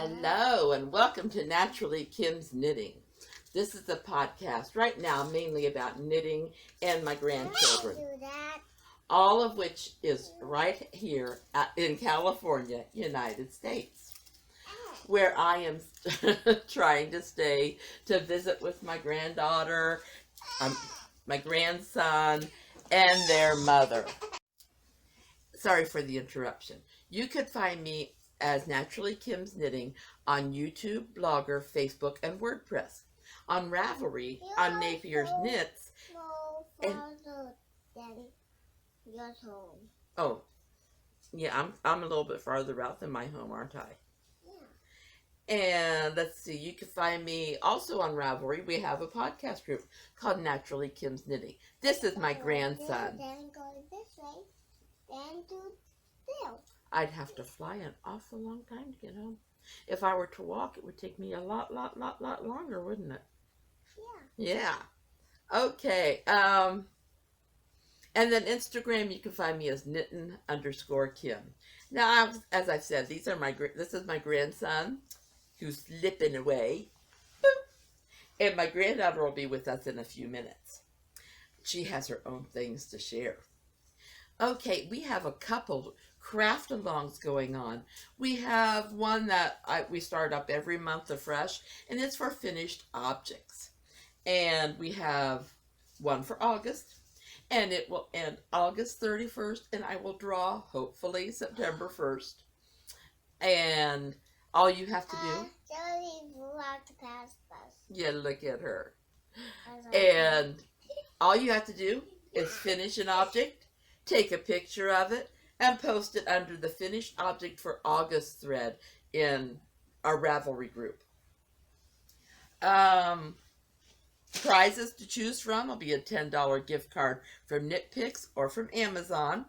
Hello and welcome to Naturally Kim's Knitting. This is a podcast right now mainly about knitting and my grandchildren. All of which is right here in California, United States, where I am trying to stay to visit with my granddaughter, my grandson, and their mother. Sorry for the interruption. You could find me as Naturally Kim's Knitting on YouTube, Blogger, Facebook, and WordPress. On Ravelry, on NapiersKnits, and home. Oh, yeah, I'm a little bit farther out than my home, aren't I? Yeah. And let's see, you can find me also on Ravelry. We have a podcast group called Naturally Kim's Knitting. This is my grandson. Then go this way. Then to there. I'd have to fly an awful long time to get home. If I were to walk, it would take me a lot longer, wouldn't it? Yeah. Yeah. Okay. And then Instagram, you can find me as knittin_Kim. Now, as I've said, this is my grandson who's slipping away. Boop. And my granddaughter will be with us in a few minutes. She has her own things to share. Okay, we have a couple craft alongs going on. We have one that we start up every month afresh, and it's for finished objects. And we have one for August, and it will end August 31st, and I will draw, hopefully, September 1st. And all you have to do... Yeah, look at her. And all you have to do is finish an object, take a picture of it, and post it under the Finished Object for August thread in our Ravelry group. Prizes to choose from will be a $10 gift card from KnitPicks or from Amazon,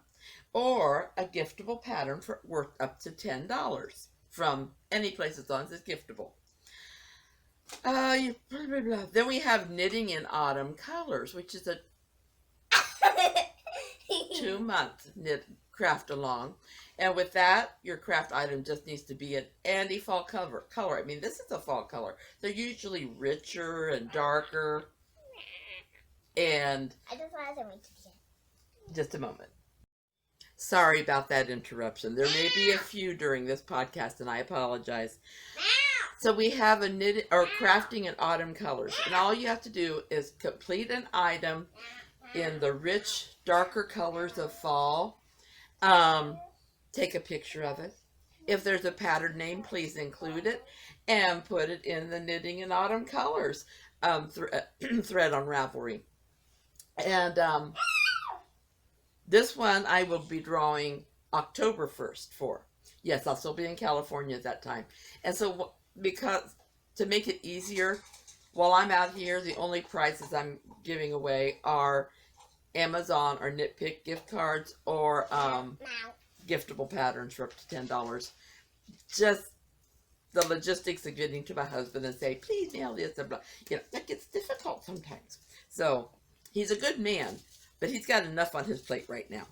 or a giftable pattern worth up to $10 from any place as long as it's giftable. Then we have Knitting in Autumn Colors, which is a 2-month knit craft along, and with that your craft item just needs to be an anti-fall color. I mean, this is a fall color. They're usually richer and darker. And I just wanted something to be. Just a moment. Sorry about that interruption. There may be a few during this podcast, and I apologize. So we have a crafting in autumn colors, and all you have to do is complete an item in the rich, darker colors of fall. Take a picture of it. If there's a pattern name, please include it, and put it in the Knitting in Autumn Colors thread on Ravelry. And this one I will be drawing October 1st for. Yes, I'll still be in California at that time. And so, because to make it easier, while I'm out here, the only prizes I'm giving away are Amazon or KnitPick gift cards or giftable patterns for up to $10. Just the logistics of getting to my husband and say, please mail this, and blah. You know, that gets difficult sometimes. So he's a good man, but he's got enough on his plate right now.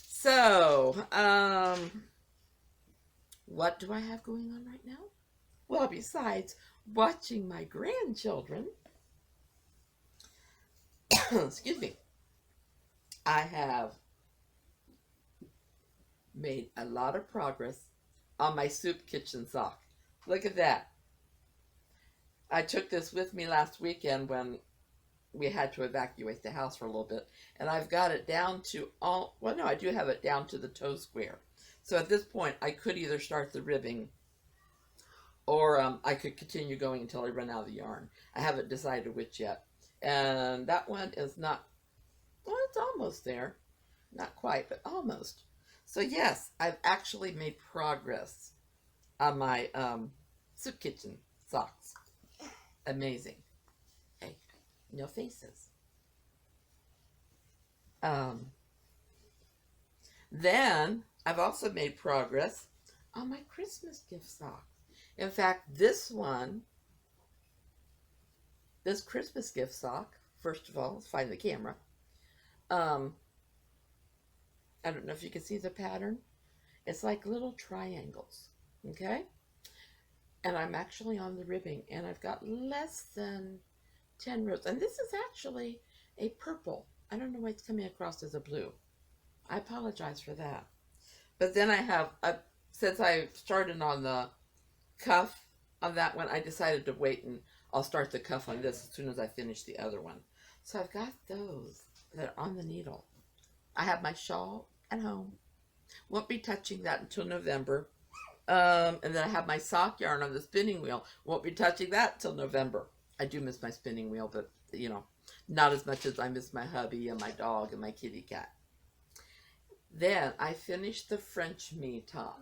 So, what do I have going on right now? Well, besides watching my grandchildren, excuse me, I have made a lot of progress on my soup kitchen sock. Look at that. I took this with me last weekend when we had to evacuate the house for a little bit, and I've got it down to I do have it down to the toe square. So at this point, I could either start the ribbing, or I could continue going until I run out of the yarn. I haven't decided which yet. And that one is not, well, it's almost there. Not quite, but almost. So yes, I've actually made progress on my soup kitchen socks. Amazing. Hey, no faces. Then I've also made progress on my Christmas gift sock. In fact, this Christmas gift sock, first of all, let's find the camera. I don't know if you can see the pattern. It's like little triangles, okay? and I'm actually on the ribbing, and I've got less than 10 rows. And this is actually a purple. I don't know why it's coming across as a blue. I apologize for that. But then I have, since I started on the cuff on that one, I decided to wait, and I'll start the cuff on this as soon as I finish the other one. So I've got those that are on the needle. I have my shawl at home. Won't be touching that until November. And then I have my sock yarn on the spinning wheel. Won't be touching that until November. I do miss my spinning wheel, but, you know, not as much as I miss my hubby and my dog and my kitty cat. Then I finished the French me top.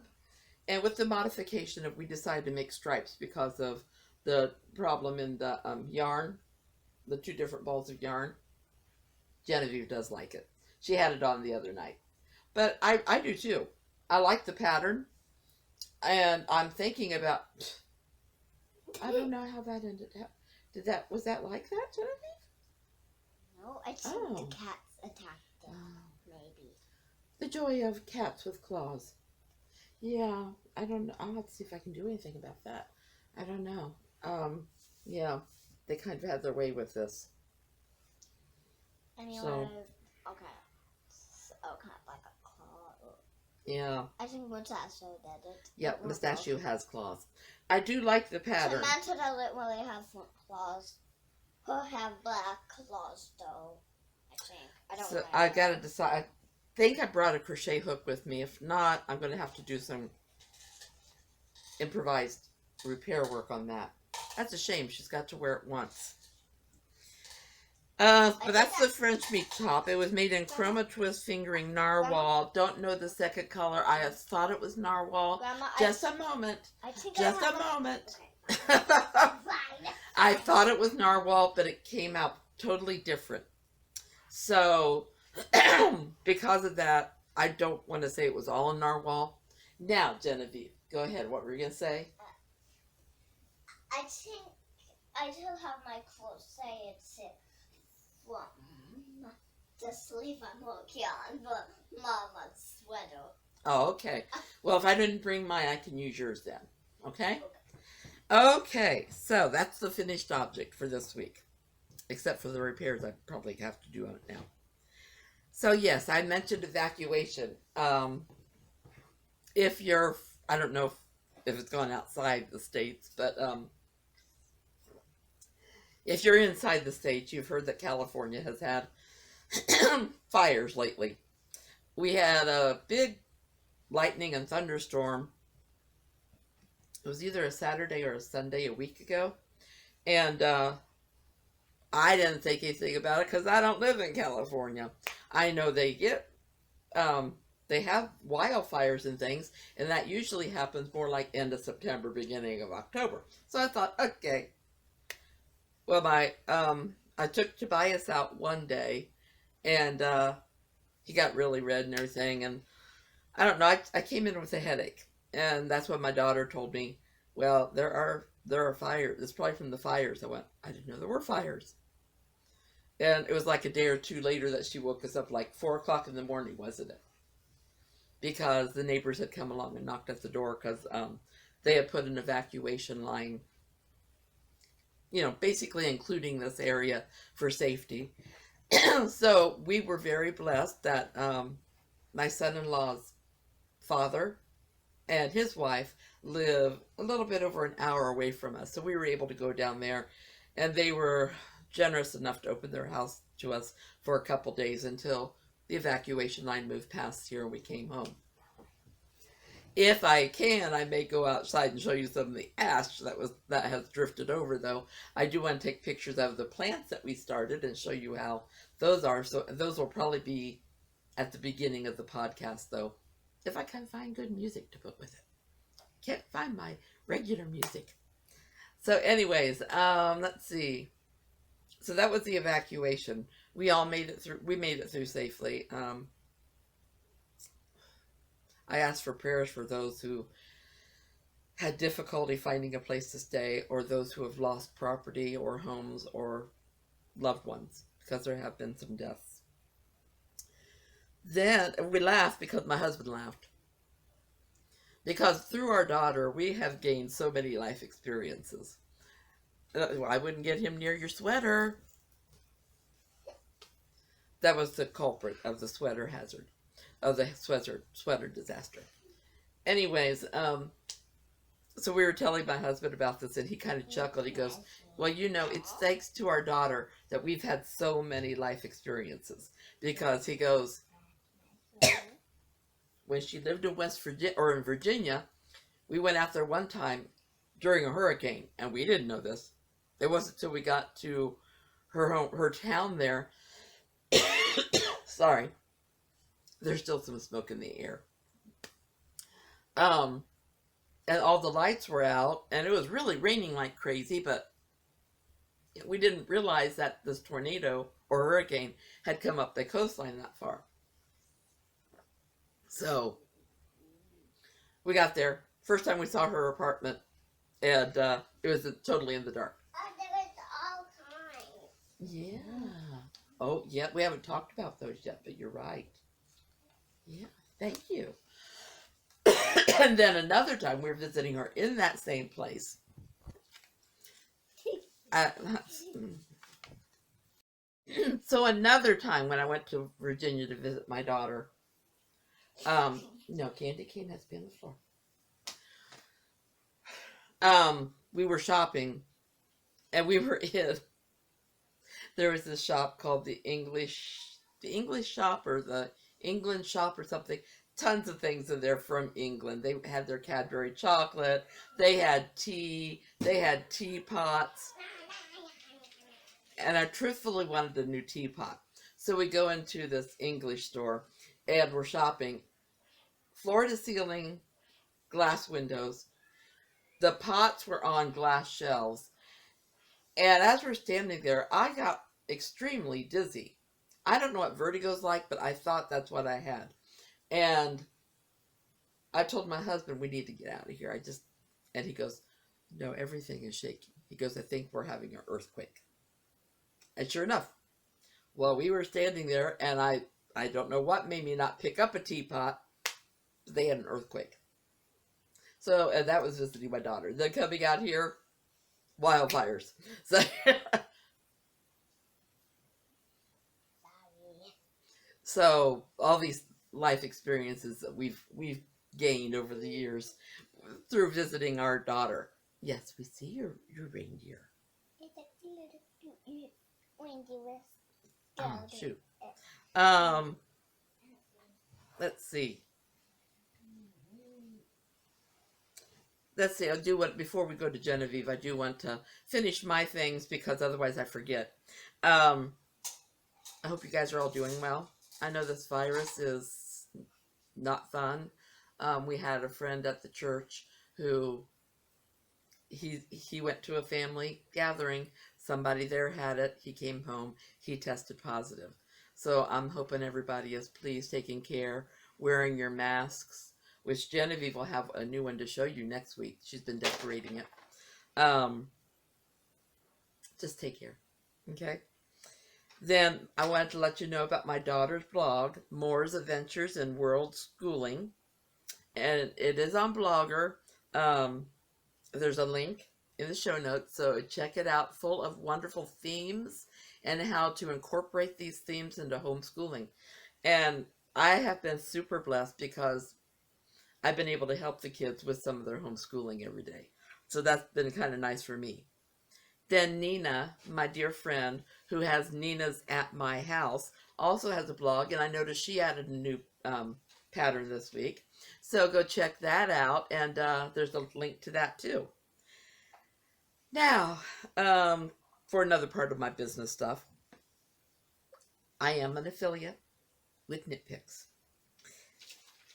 And with the modification of, we decided to make stripes because of the problem in the yarn, the 2 different balls of yarn. Genevieve does like it. She had it on the other night. But I do too. I like the pattern. And I'm thinking about, I don't know how that ended up. Was that like that, Genevieve? No, I think the cats attacked them, maybe. The joy of cats with claws. Yeah, I don't know. I'll have to see if I can do anything about that. I don't know. Yeah, they kind of had their way with this. And you So, okay. Kind of like a claw. yeah. I think Mustachio did it. Yep, Mustachio has claws. I do like the pattern. Samantha doesn't really have front claws. He'll have black claws, though, I think. I don't know. So I got to decide. I think I brought a crochet hook with me. If not, I'm going to have to do some improvised repair work on that. That's a shame. She's got to wear it once. But that's the French meat top. It was made in Chroma Twist Fingering Narwhal. Don't know the second color. I thought it was Narwhal. Grandma, Just a moment. Just a moment. Okay. I thought it was Narwhal, but it came out totally different. So, because of that, I don't want to say it was all in Narwhal. Now, Genevieve, go ahead. What were you going to say? I think I do have my crochet. It's from the sleeve I'm working on, but Mama's sweater. Oh, okay. Well, if I didn't bring mine, I can use yours then. Okay? Okay, so that's the finished object for this week. Except for the repairs I probably have to do on it now. So, yes, I mentioned evacuation. If you're, I don't know if it's going outside the States, but if you're inside the States, you've heard that California has had fires lately. We had a big lightning and thunderstorm. It was either a Saturday or a Sunday a week ago. And I didn't think anything about it because I don't live in California. I know they get, they have wildfires and things, and that usually happens more like end of September, beginning of October. So I thought, okay. Well, I took Tobias out one day, and he got really red and everything, and I don't know, I came in with a headache, and that's what my daughter told me. Well, there are fires. It's probably from the fires. I went, I didn't know there were fires. And it was like a day or two later that she woke us up, like 4 o'clock in the morning, wasn't it? Because the neighbors had come along and knocked at the door because they had put an evacuation line, you know, basically including this area for safety. So we were very blessed that my son-in-law's father and his wife live a little bit over an hour away from us. So we were able to go down there, and they were generous enough to open their house to us for a couple days until the evacuation line moved past here and we came home. If I can, I may go outside and show you some of the ash that has drifted over, though. I do want to take pictures of the plants that we started and show you how those are. So those will probably be at the beginning of the podcast, though, if I can find good music to put with it. Can't find my regular music. So anyways, let's see. So that was the evacuation. We all made it through. We made it through safely. I asked for prayers for those who had difficulty finding a place to stay, or those who have lost property or homes or loved ones, because there have been some deaths. Then we laughed because my husband laughed. Because through our daughter, we have gained so many life experiences. I wouldn't get him near your sweater. That was the culprit of the sweater hazard, of the sweater disaster. Anyways, so we were telling my husband about this, and he kind of chuckled. He goes, well, you know, it's thanks to our daughter that we've had so many life experiences. Because he goes, when she lived in West Virginia, or in Virginia, we went out there one time during a hurricane, and we didn't know this. It wasn't until we got to her town there. Sorry, there's still some smoke in the air. And all the lights were out, and it was really raining like crazy, but we didn't realize that this tornado or hurricane had come up the coastline that far. So we got there. First time we saw her apartment, and it was totally in the dark. Oh, there was all kinds. Yeah. Oh, yeah. We haven't talked about those yet, but you're right. Yeah. Thank you. And then another time we were visiting her in that same place. So another time when I went to Virginia to visit my daughter, no, candy cane has been on the floor. We were shopping, and we were in, there was this shop called the English shop, or the England shop or something. Tons of things in there from England. They had their Cadbury chocolate. They had tea. They had teapots. And I truthfully wanted a new teapot. So we go into this English store, and we're shopping. Floor to ceiling glass windows. The pots were on glass shelves. And as we're standing there, I got extremely dizzy. I don't know what vertigo's like, but I thought that's what I had. And I told my husband, we need to get out of here. And he goes, no, everything is shaking. He goes, I think we're having an earthquake. And sure enough, well, we were standing there, and I don't know what made me not pick up a teapot, but they had an earthquake. So, and that was visiting my daughter. Then coming out here, wildfires. So all these life experiences that we've gained over the years through visiting our daughter. Yes, we see your reindeer. Oh, shoot. Let's see. I'll do what, before we go to Genevieve, I do want to finish my things because otherwise I forget. I hope you guys are all doing well. I know this virus is not fun. We had a friend at the church who he went to a family gathering. Somebody there had it. He came home. He tested positive. So I'm hoping everybody is please taking care, wearing your masks, which Genevieve will have a new one to show you next week. She's been decorating it. Just take care. Okay? Then I wanted to let you know about my daughter's blog, Moore's Adventures in World Schooling. And it is on Blogger. There's a link in the show notes, so check it out, full of wonderful themes and how to incorporate these themes into homeschooling. And I have been super blessed because I've been able to help the kids with some of their homeschooling every day. So that's been kind of nice for me. Then Nina, my dear friend, who has Nina's at My House, also has a blog, and I noticed she added a new pattern this week. So go check that out, and there's a link to that too. Now, for another part of my business stuff, I am an affiliate with KnitPicks.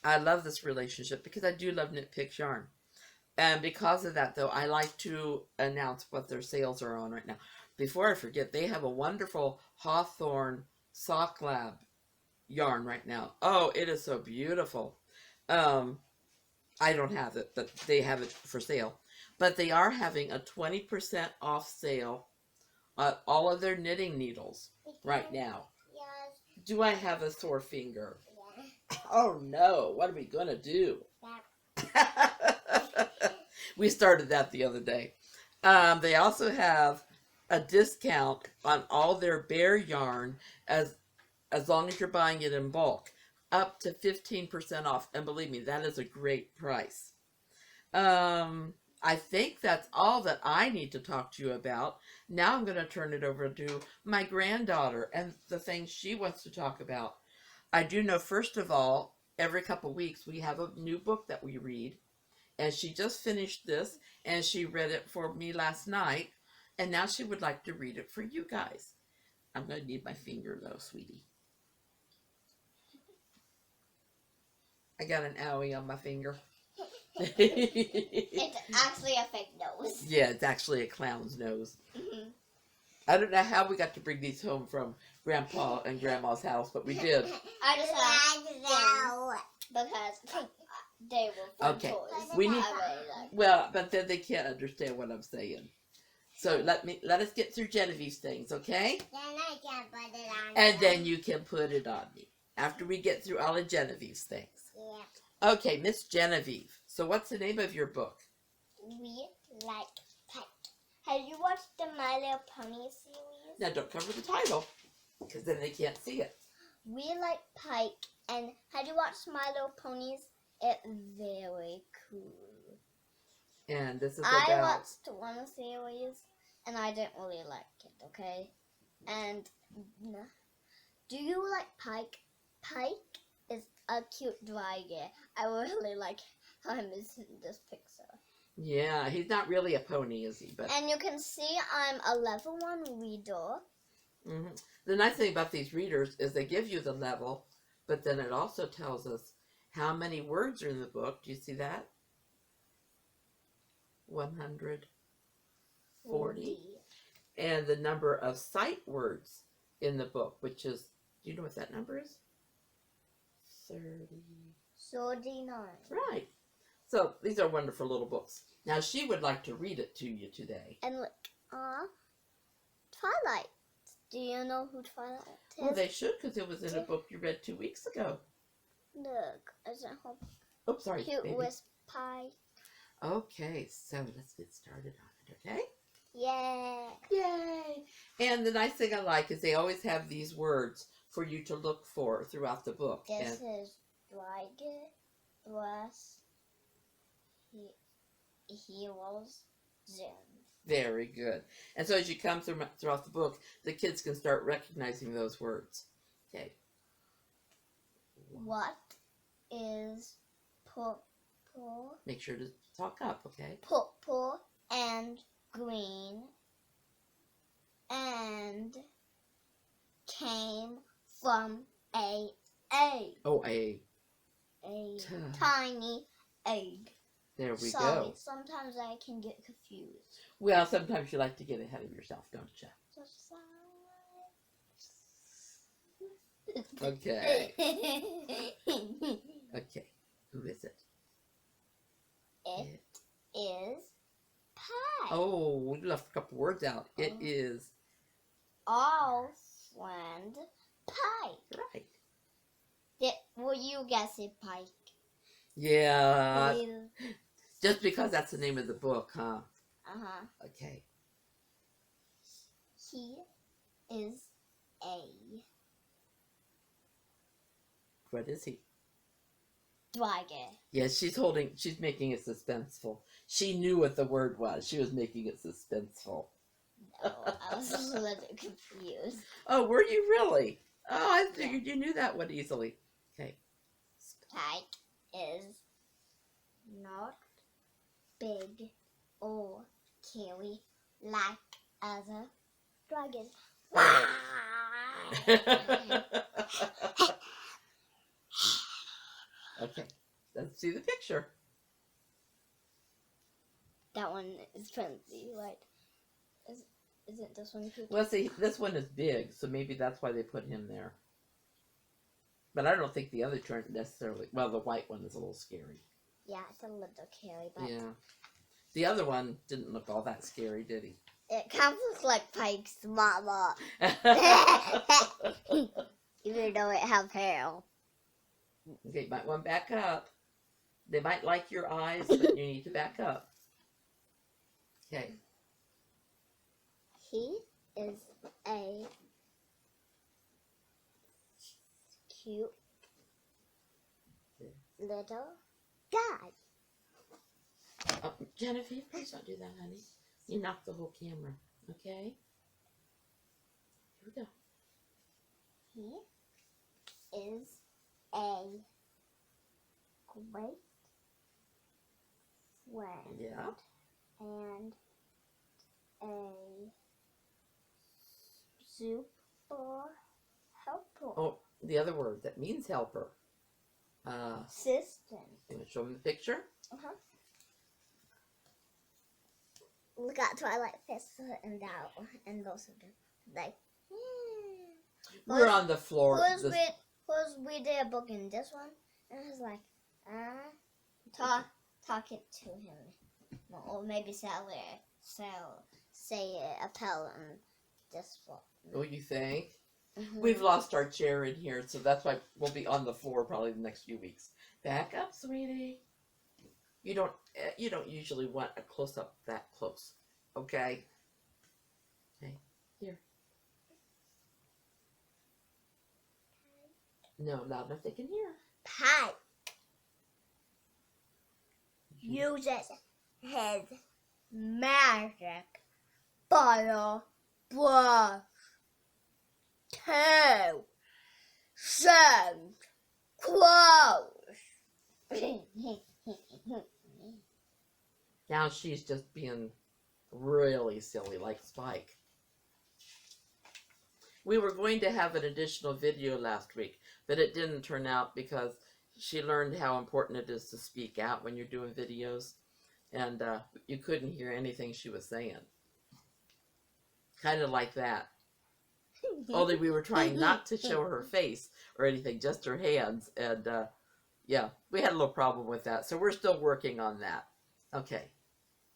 I love this relationship because I do love KnitPicks yarn. And because of that, though, I like to announce what their sales are on right now. Before I forget, they have a wonderful Hawthorne Sock Lab yarn right now. Oh, it is so beautiful. I don't have it, but they have it for sale. But they are having a 20% off sale on all of their knitting needles right now. Yes. Do I have a sore finger? Yeah. Oh no, what are we going to do? Yeah. We started that the other day. They also have a discount on all their bear yarn as long as you're buying it in bulk, up to 15% off. And believe me, that is a great price. I think that's all that I need to talk to you about. Now I'm going to turn it over to my granddaughter and the things she wants to talk about. I do know, first of all, every couple weeks we have a new book that we read. And she just finished this, and she read it for me last night. And now she would like to read it for you guys. I'm going to need my finger, though, sweetie. I got an owie on my finger. It's actually a fake nose. Yeah, it's actually a clown's nose. Mm-hmm. I don't know how we got to bring these home from Grandpa and Grandma's house, but we did. I just have because they were fun Okay. toys. We need- I really like. Well, but then they can't understand what I'm saying. So let us get through Genevieve's things, okay? Then I can put it on. And then you can put it on me after we get through all of Genevieve's things. Yeah. Okay, Miss Genevieve. So what's the name of your book? We like Pike. Have you watched the My Little Pony series? Now don't cover the title, because then they can't see it. We like Pike, and have you watched My Little Ponies? It's very cool. And this is I about... watched one series, and I didn't really like it, okay? And do you like Pike? Pike is a cute dragon. I really like him in this picture. Yeah, he's not really a pony, is he? But And you can see I'm a level 1 reader. The nice thing about these readers is they give you the level, but then it also tells us how many words are in the book. Do you see that? 140. And the number of sight words in the book, which is, do you know what that number is? 39. Right. So these are wonderful little books. Now she would like to read it to you today. And look, Twilight. Do you know who Twilight is? Well, they should, because it was in a book you read 2 weeks ago. Look, isn't her Oh, sorry. cute baby. with pie? Okay, so let's get started on it, okay? Yeah. Yay! And the nice thing I like is they always have these words for you to look for throughout the book. This And is dragon, bless, heroes, Zen. very good. And so as you come throughout the book, the kids can start recognizing those words. Okay. What is purple, Make sure to talk up, okay? purple and green and came from a egg? Oh, a Tiny egg. there we Sorry, go. sometimes I can get confused. Well, sometimes you like to get ahead of yourself, don't you? Okay. Okay. Who is it? It is pie. Oh, we left a couple words out. It is Our friend Pike. right. Will you guess it, Pike? Yeah. Uh Just because that's the name of the book, huh? huh. Okay. He is a What is he? dragon. Yes, she's making it suspenseful. She knew what the word was. She was making it suspenseful. No, I was a little confused. Oh, were you really? Oh, I figured you knew that one easily. Okay. Pike is not big or scary like other dragons. Okay, let's see the picture. That one is fancy, right? Isn't this one cute? Well, see, this one is big, so maybe that's why they put him there. But I don't think the other two aren't necessarily... Well, the white one is a little scary. Yeah, it's a little scary, but Yeah. The other one didn't look all that scary, did he? it kind of looks like Pike's mama, even though it has hair. Okay, you might want to back up. They might like your eyes, but you need to back up. Okay. He is a cute little guy. Oh, Genevieve, please don't do that, honey. You knocked the whole camera. Okay. Here we go. He is a great friend. Yeah. And a super helper. Oh, the other word that means helper. Assistant. You want to show me the picture? Uh-huh. Look at Twilight Fist and that and those of them. Like, We're on the floor. Who's we did a book in this one, and I was like, talking to him, or maybe say a pal on this book. Oh, you think? Mm-hmm. We've lost our chair in here, so that's why we'll be on the floor probably the next few weeks. Back up, sweetie. You don't usually want a close up that close, okay? Okay, here. No, loud enough they can hear. Pike uses his magic bottle brush to send clothes. Now she's just being really silly like Spike. We were going to have an additional video last week, but it didn't turn out because she learned how important it is to speak out when you're doing videos, and you couldn't hear anything she was saying. Kind of like that. Only we were trying not to show her face or anything, just her hands, and yeah, we had a little problem with that, so we're still working on that. Okay,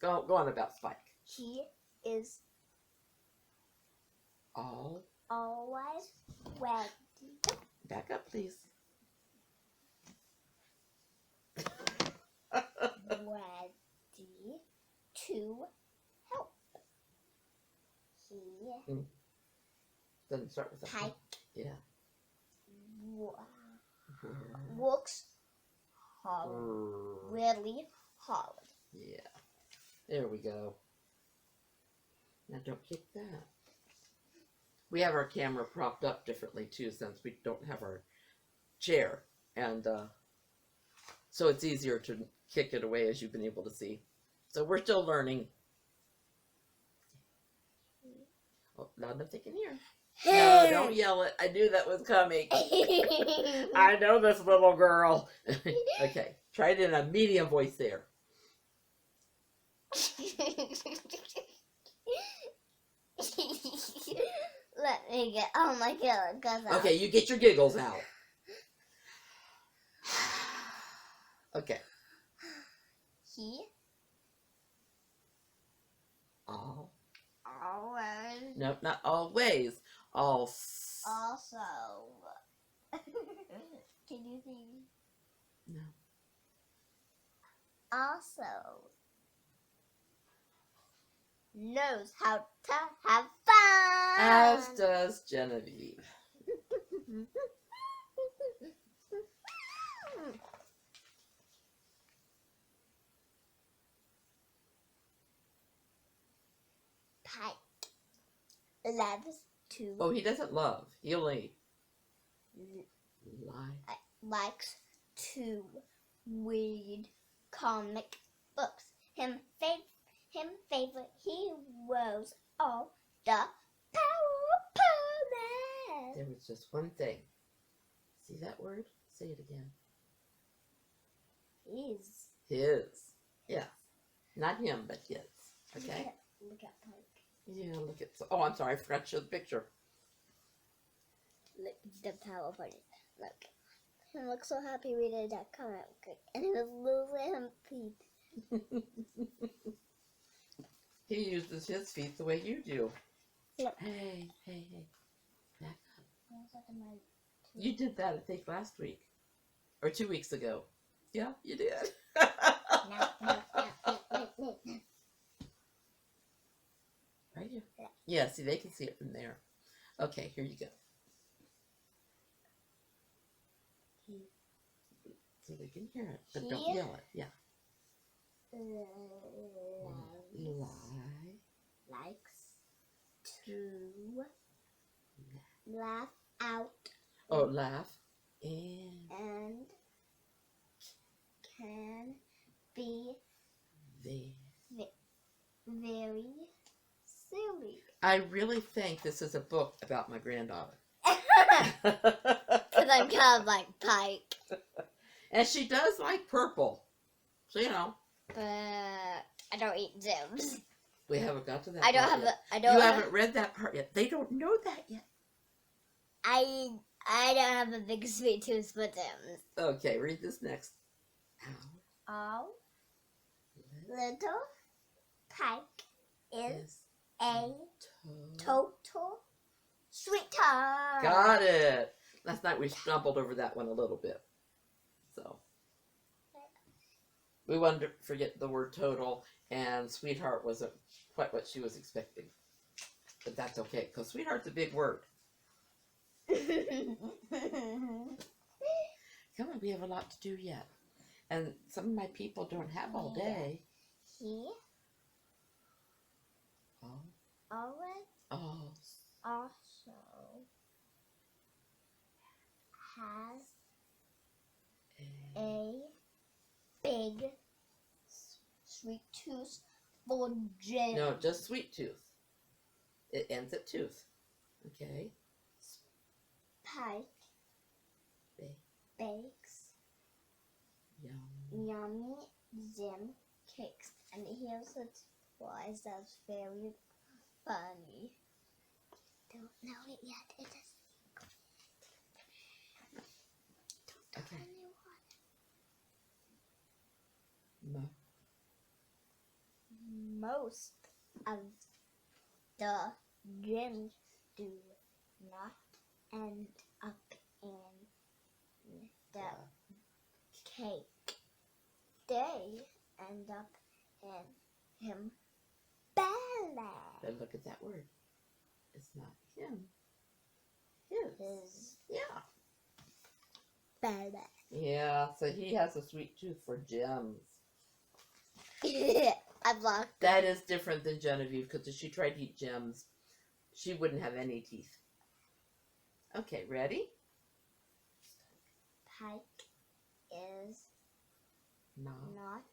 go on about Spike. He is always ready. Back up, please. Ready to help. He Doesn't start with a Pike. Yeah. Works hard, really hard. Yeah. There we go. Now don't kick that. We have our camera propped up differently too, since we don't have our chair, and so it's easier to kick it away, as you've been able to see. So we're still learning. Oh, loud enough they can hear. No, don't yell it. I knew that was coming. I know this little girl. Okay, try it in a medium voice there. Let me get. Oh my God! Okay, you get your giggles out. Okay. He All. always No, not always. also. Can you sing? No. Also knows how to have fun. As does Genevieve. Pike loves to Oh, he doesn't love. He only likes to read comic books. Him favorite heroes are the Power. There was just one thing. See that word? Say it again. His. Yeah. Not him, but his. Okay? Look at Pike. Yeah, look at... Oh, I'm sorry. I forgot to show the picture. Look, the Power Bunny. Look. He looks so happy we did that comic book. And he was losing his feet. He uses his feet the way you do. Look. Hey. Back up. You did that, I think, last week. Or 2 weeks ago. Yeah, you did. Yeah, see, they can see it from there. Okay, here you go. So they can hear it, but don't yell it. Yeah. Likes to laugh out. Oh, laugh and can be very silly. I really think this is a book about my granddaughter. Because I'm kind of like Pike. And she does like purple. So, you know. But I don't eat Zims. We haven't got to that I don't part have yet. You haven't read that part yet. They don't know that yet. I don't have a big sweet tooth for Zims. Okay, read this next. All little Pike is a total sweetheart. Got it. Last night we stumbled over that one a little bit. So we wanted to forget the word total, and sweetheart wasn't quite what she was expecting. But that's okay, because sweetheart's a big word. Come on, we have a lot to do yet. And some of my people don't have all day. He also has a big sweet tooth for Jim. No, just sweet tooth. It ends at tooth. Okay. Pike bakes yummy Zim cakes, and here's a surprise that's very funny. Don't know it yet. It is. Don't tell anyone. Most of the Zims do not end up in the cake. They end up in him belly. Then look at that word. It's not him. His. Yeah. Belly. Yeah, so he has a sweet tooth for gems. I blocked. That is different than Genevieve, because if she tried to eat gems, she wouldn't have any teeth. Okay, ready? Pike is not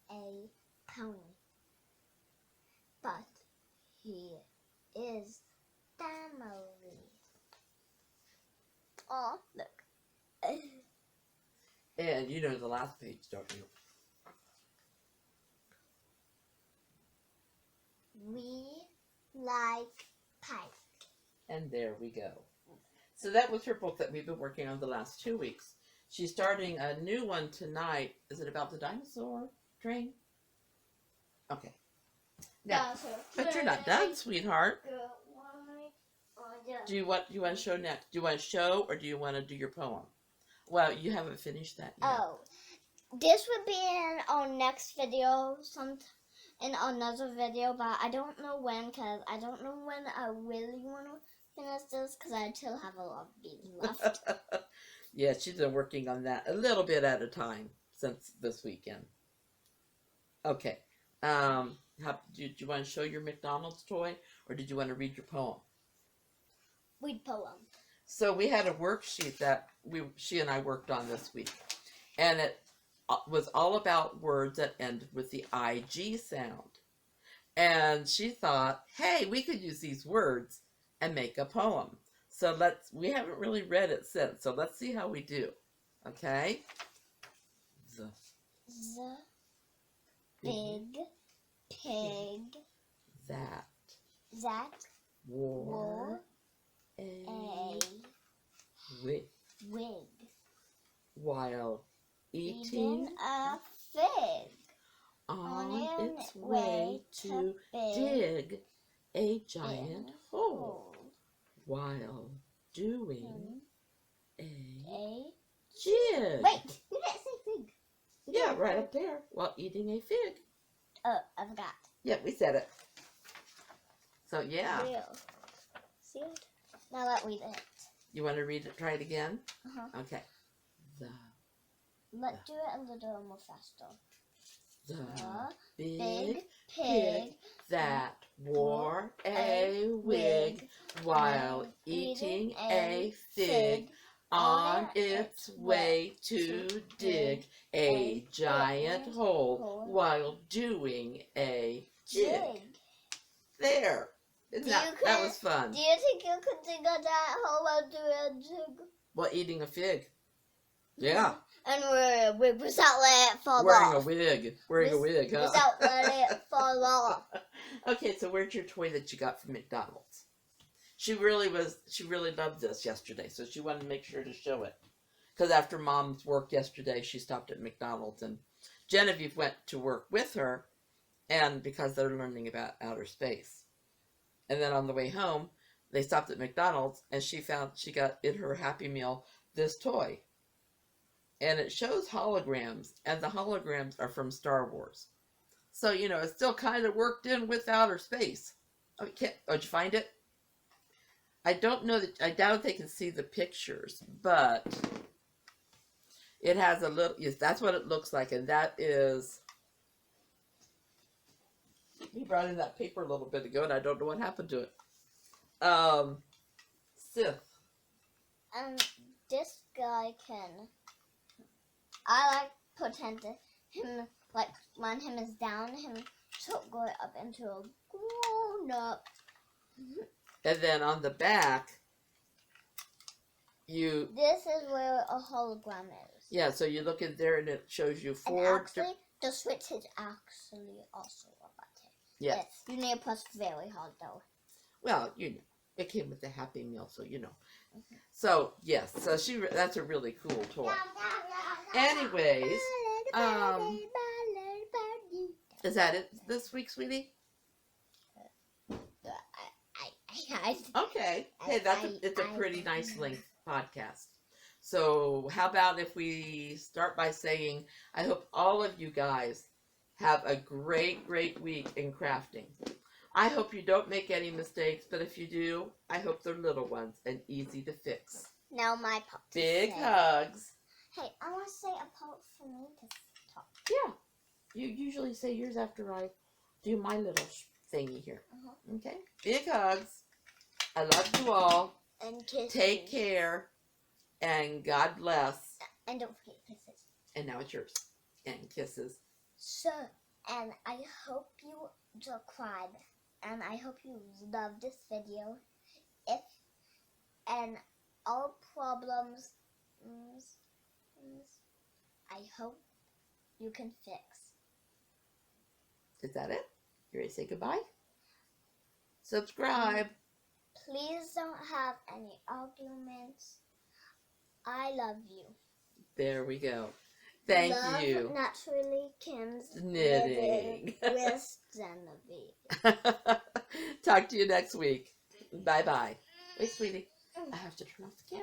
a pony, but he is family. Oh, look. And you know the last page, don't you? We like Pike. And there we go. So that was her book that we've been working on the last 2 weeks. She's starting a new one tonight. Is it about the dinosaur train? Okay. Now, but you're not done, sweetheart. Do you want to show next? Do you want to show, or do you want to do your poem? Well, you haven't finished that yet. Oh, this would be in our next video, in another video, but I don't know when, because I don't know when I really want to finish this, because I still have a lot of beads left. Yeah, she's been working on that a little bit at a time since this weekend. Okay. Did you want to show your McDonald's toy, or did you want to read your poem? Read poem. So we had a worksheet that she and I worked on this week, and it was all about words that ended with the IG sound. And she thought, hey, we could use these words and make a poem. So we haven't really read it since, so let's see how we do. Okay? The big pig that wore a wig while eating a fig on its way to dig a giant hole while doing a jig. Wait, you didn't say fig. Yeah, right up there, while eating a fig. Oh, I forgot. Yeah, we said it. So, yeah. Real. See it? Now let me read it. You want to read it? Try it again? Uh-huh. Okay. Let's do it a little more faster. The Big big pig that wore a wig while eating a fig on its way to dig a giant hole while doing a jig. There. That was fun. Do you think you could dig a giant hole while doing a jig? Well, eating a fig. Yeah. And without letting it fall Wearing off. a wig. Wearing a wig, huh? Without letting it fall off. Okay, so where's your toy that you got from McDonald's? She really loved this yesterday, so she wanted to make sure to show it. Because after Mom's work yesterday, she stopped at McDonald's, and Genevieve went to work with her, and because they're learning about outer space. And then on the way home, they stopped at McDonald's, and she got in her Happy Meal this toy. And it shows holograms, and the holograms are from Star Wars. So, it's still kind of worked in with outer space. Okay, did you find it? I don't know I doubt they can see the pictures, but it has a little, yes, that's what it looks like, and that is, he brought in that paper a little bit ago, and I don't know what happened to it. Sith. And this guy I like pretend him, like when him is down, him should go up into a grown up. And then on the back, this is where a hologram is. Yeah, so you look in there and it shows you And four. actually, the switch is actually also a button. Yes. You need to press very hard though. Well, it came with the Happy Meal, so Mm-hmm. So yes, so that's a really cool toy. Anyways, is that it this week, sweetie? Okay. Hey, it's a pretty nice length podcast. So how about if we start by saying, I hope all of you guys have a great, great week in crafting. I hope you don't make any mistakes, but if you do, I hope they're little ones and easy to fix. Now my part. Big hugs. Hey, I want to say a part for me to talk. Yeah. You usually say yours after I do my little thingy here. Okay? Big hugs. I love you all. And kisses. Take care. And God bless. And don't forget kisses. And now it's yours. And kisses. So, and I hope you subscribe. And I hope you love this video. And all problems, I hope you can fix. Is that it? You ready to say goodbye? Subscribe. Please don't have any arguments. I love you. There we go. Thank you. Naturally Kim's Knitting. with Genevieve. Talk to you next week. Bye-bye. Wait, sweetie. I have to turn off the camera.